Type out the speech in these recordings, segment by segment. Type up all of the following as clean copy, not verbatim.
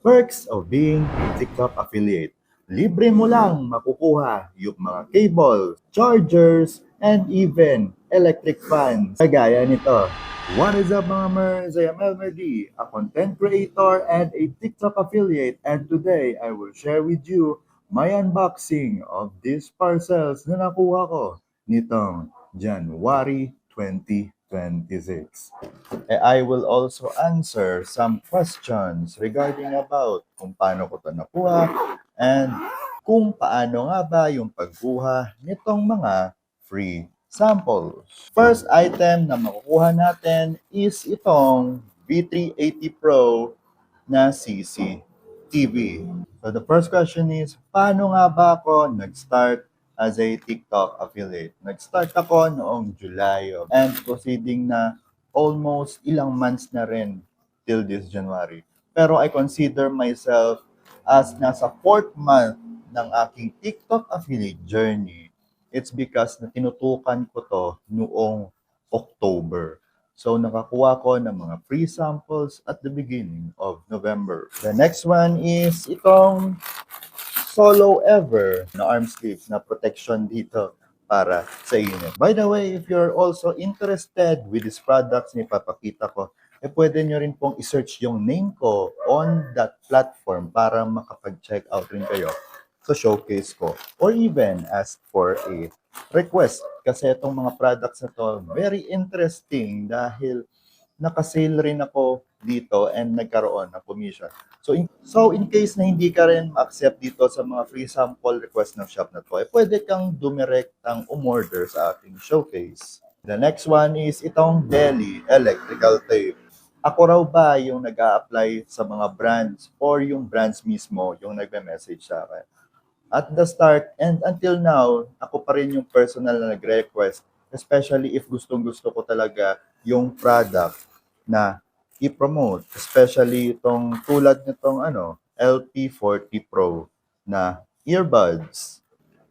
Perks of being a TikTok affiliate. Libre mo lang makukuha yung mga cables, chargers, and even electric fans. Kagaya nito. What is up mga Mers? I am Elmer D, a content creator and a TikTok affiliate, and today I will share with you my unboxing of these parcels na nakuha ko nitong January 2026. I will also answer some questions regarding about kung paano ko ito nakuha and kung paano nga ba yung pagkuha nitong mga free samples. First item na makukuha natin is itong V380 Pro na CCTV. So the first question is, paano nga ba ako nag-start as a TikTok affiliate? Nag-start ako noong July and proceeding na almost ilang months na rin till this January. Pero I consider myself as nasa 4th month ng aking TikTok affiliate journey. It's because na tinutukan ko to noong October. So nakakuha ko ng mga free samples at the beginning of November. The next one is itong solo ever na arm sleeves na protection dito para sa inyo. By the way, if you're also interested with these products na ipapakita ko, pwede nyo rin pong isearch yung name ko on that platform para makapag-check out rin kayo sa showcase ko or even ask for a request kasi itong mga products na to very interesting dahil nakasale rin ako dito and nagkaroon ng commission. So in case na hindi ka rin accept dito sa mga free sample request ng shop na to, pwede kang dumirektang umorder sa ating showcase. The next one is itong Deli electrical tape. Ako raw ba yung nag-a-apply sa mga brands or yung brands mismo yung nagme-message sa akin? At the start and until now, ako pa rin yung personal na nagre-request, especially if gustong-gusto ko talaga yung product na i-promote, especially itong tulad nitong LP40 Pro na earbuds.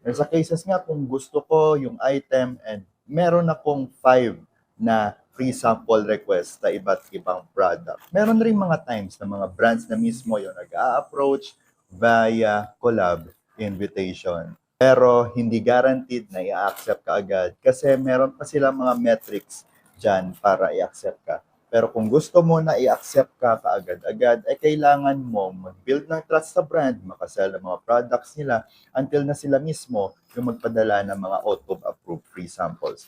And sa cases nga kung gusto ko yung item and meron akong 5 na free sample request sa iba't ibang product. Meron rin mga times na mga brands na mismo yung nag-a-approach via collab invitation. Pero hindi guaranteed na i-accept ka agad kasi meron pa sila mga metrics dyan para i-accept ka. Pero kung gusto mo na i-accept ka kaagad-agad, kailangan mo mag-build ng trust sa brand, makasell ng mga products nila until na sila mismo yung magpadala ng mga auto-approved free samples.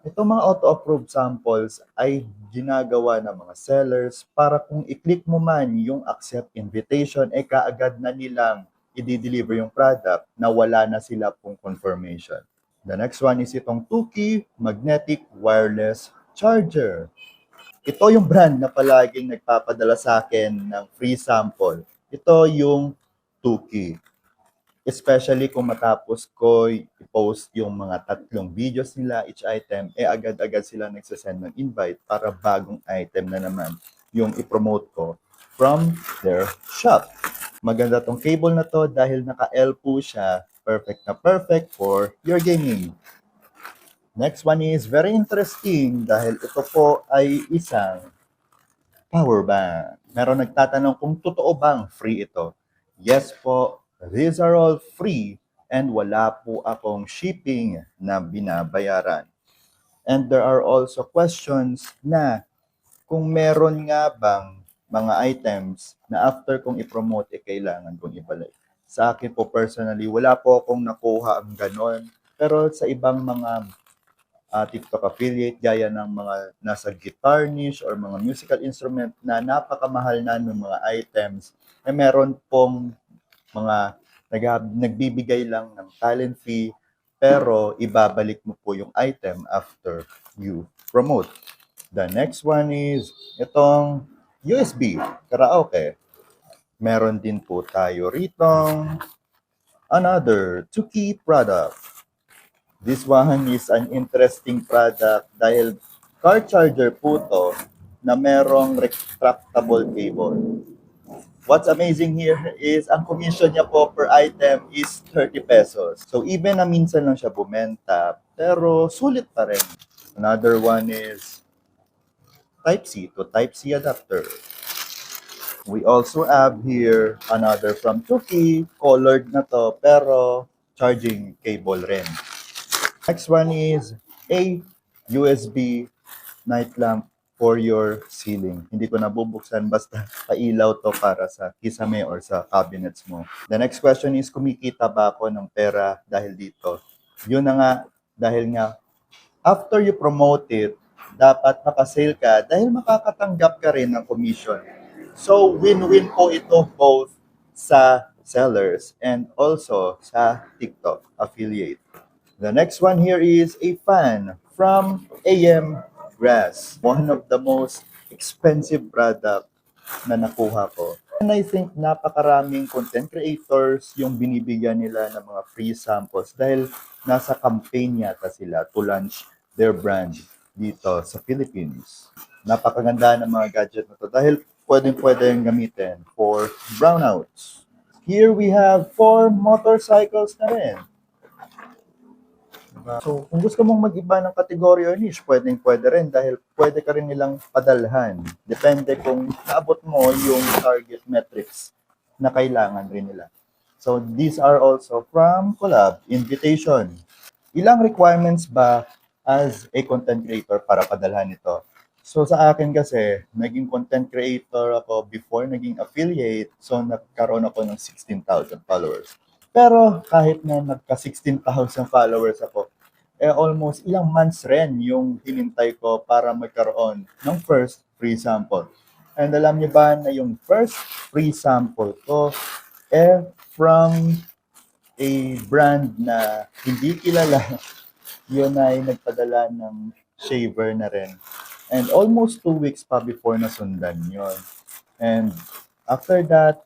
Itong mga auto-approved samples ay ginagawa ng mga sellers para kung i-click mo man yung accept invitation, kaagad na nilang i-deliver yung product na wala na sila pong confirmation. The next one is itong Tuki Magnetic Wireless Charger. Ito yung brand na palaging nagpapadala sa akin ng free sample. Ito yung Tuki. Especially kung matapos ko i-post yung mga 3 videos nila, each item, agad-agad sila nagsasend ng invite para bagong item na naman yung i-promote ko from their shop. Maganda tong cable na to dahil naka-L po siya. Perfect na perfect for your gaming. Next one is very interesting dahil ito po ay isang power bank. Meron nagtatanong kung totoo bang free ito. Yes po, these are all free and wala po akong shipping na binabayaran. And there are also questions na kung meron nga bang mga items na after kong i-promote, kailangan kong ibalik. Sa akin po personally, wala po akong nakuha ang ganon. Pero sa ibang mga TikTok affiliate, gaya ng mga nasa guitar niche or mga musical instrument na napakamahal na ng mga items, meron pong mga nagbibigay lang ng talent fee, pero ibabalik mo po yung item after you promote. The next one is itong USB karaoke. Meron din po tayo ritong another Tuki product. This one is an interesting product dahil car charger po to na merong retractable cable. What's amazing here is ang commission niya po per item is 30 pesos. So even na minsan lang siya bumenta, pero sulit pa rin. Another one is Type-C to Type-C adapter. We also have here another from Tuki, colored na to, pero charging cable rin. Next one is a USB night lamp for your ceiling. Hindi ko nabubuksan, basta pailaw to para sa kisame or sa cabinets mo. The next question is, kumikita ba ako ng pera dahil dito? Yun na nga, dahil nga, after you promote it, dapat makasale ka dahil makakatanggap ka rin ng commission. So, win-win po ito both sa sellers and also sa TikTok affiliate. The next one here is a fan from AM Grass. One of the most expensive product na nakuha ko. And I think napakaraming content creators yung binibigyan nila ng mga free samples dahil nasa campaign yata sila to launch their brand dito sa Philippines. Napakaganda ng mga gadget na to dahil pwedeng gamitin for brownouts. Here we have 4 motorcycles na rin. So, kung gusto mong mag-iba ng category or niche, pwede rin dahil pwede ka rin nilang padalhan. Depende kung naabot mo yung target metrics na kailangan rin nila. So, these are also from Collab Invitation. Ilang requirements ba as a content creator para padalhan ito? So, sa akin kasi, naging content creator ako before naging affiliate. So, nagkaroon ako ng 16,000 followers. Pero kahit na nagka 16,000 followers ako, almost ilang months rin yung hinintay ko para magkaroon ng first free sample. And alam niyo ba na yung first free sample ko from a brand na hindi kilala, yun ay nagpadala ng shaver na rin. And almost 2 weeks pa before nasundan yun. And after that,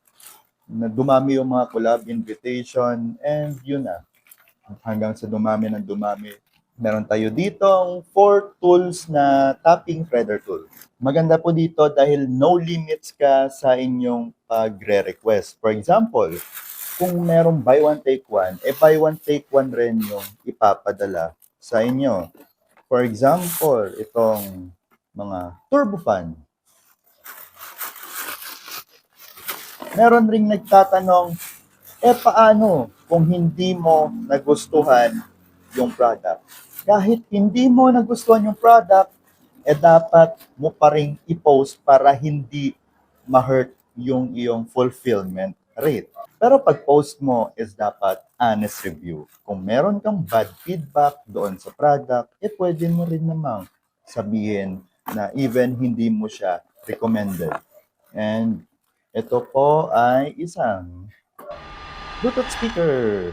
na dumami yung mga collab invitation and yun na. Hanggang sa dumami ng dumami. Meron tayo dito ang 4 tools na tapping threader tool. Maganda po dito dahil no limits ka sa inyong pagre-request. For example, kung merong buy one take one, buy one take one rin yung ipapadala sa inyo. For example, itong mga turbo fan. Meron ring nagtatanong, paano kung hindi mo nagustuhan yung product? Kahit hindi mo nagustuhan yung product, dapat mo pa rin i-post para hindi ma-hurt yung iyong fulfillment rate. Pero pag post mo is dapat honest review. Kung meron kang bad feedback doon sa product, pwede mo rin namang sabihin na even hindi mo siya recommended. And ito po ay isang Bluetooth speaker.